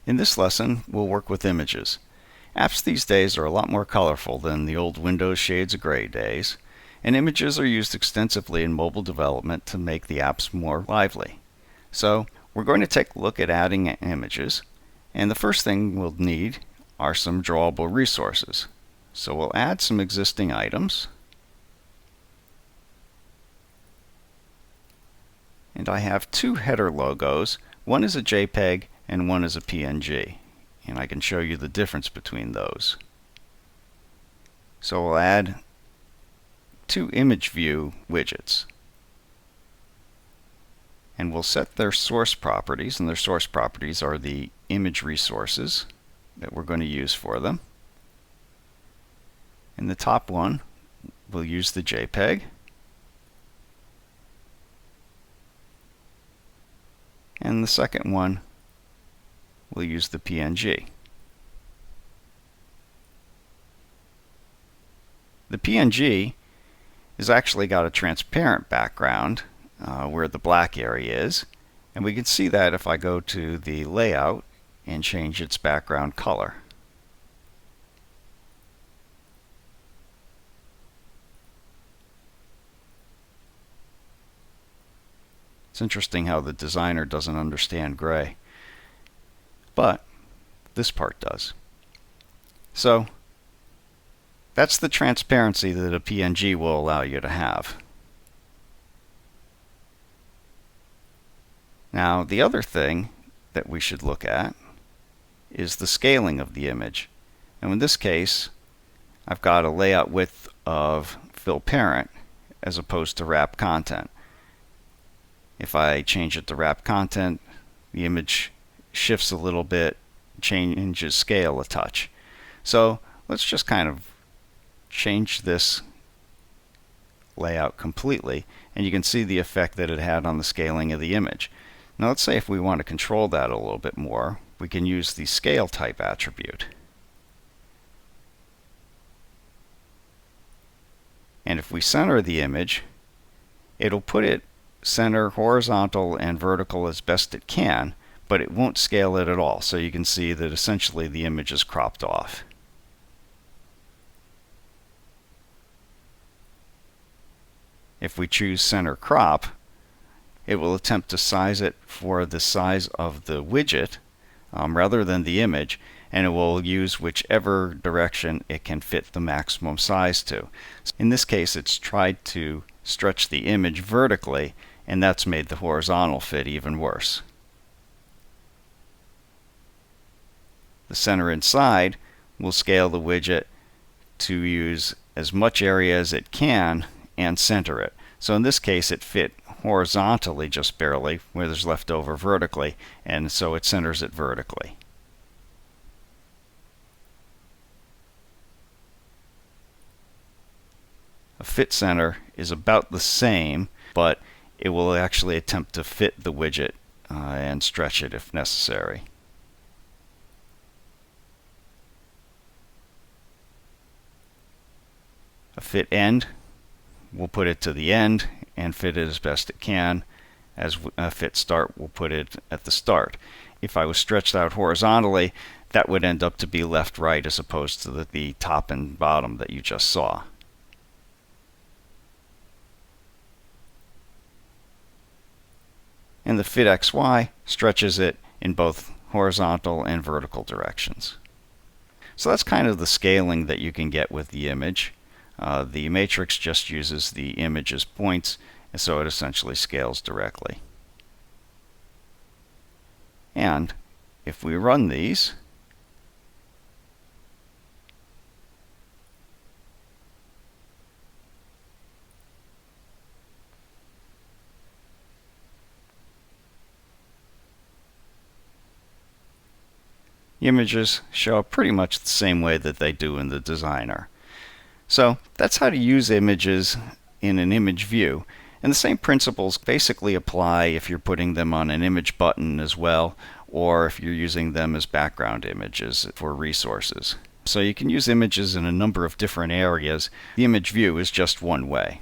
In this lesson, we'll work with images. Apps these days are a lot more colorful than the old Windows shades of gray days, and images are used extensively in mobile development to make the apps more lively. So, we're going to take a look at adding images, and the first thing we'll need are some drawable resources. So we'll add some existing items, and I have two header logos. One is a JPEG and one is a PNG, and I can show you the difference between those. So we'll add two image view widgets, and we'll set their source properties, and their source properties are the image resources that we're going to use for them. In the top one, we'll use the JPEG, and the second one we'll use the PNG. The PNG has actually got a transparent background where the black area is, and we can see that if I go to the layout and change its background color. It's interesting how the designer doesn't understand gray, but this part does. So that's the transparency that a PNG will allow you to have. Now, the other thing that we should look at is the scaling of the image. And in this case, I've got a layout width of fill parent as opposed to wrap content. If I change it to wrap content, the image shifts a little bit, changes scale a touch. So let's just kind of change this layout completely, and you can see the effect that it had on the scaling of the image. Now let's say if we want to control that a little bit more, we can use the scale type attribute. And if we center the image, it'll put it center horizontal and vertical as best it can, but it won't scale it at all. So you can see that essentially the image is cropped off. If we choose center crop, it will attempt to size it for the size of the widget rather than the image, and it will use whichever direction it can fit the maximum size to. In this case, it's tried to stretch the image vertically, and that's made the horizontal fit even worse. The center inside will scale the widget to use as much area as it can and center it. So in this case, it fit horizontally just barely where there's leftover vertically, and so it centers it vertically. A fit center is about the same, but it will actually attempt to fit the widget and stretch it if necessary. A fit end, we'll put it to the end and fit it as best it can. As a fit start, we'll put it at the start. If I was stretched out horizontally, that would end up to be left-right as opposed to the top and bottom that you just saw. And the fit XY stretches it in both horizontal and vertical directions. So that's kind of the scaling that you can get with the image. The matrix just uses the image as points, and so it essentially scales directly. And if we run these, the images show up pretty much the same way that they do in the designer. So that's how to use images in an image view. And the same principles basically apply if you're putting them on an image button as well, or if you're using them as background images for resources. So you can use images in a number of different areas. The image view is just one way.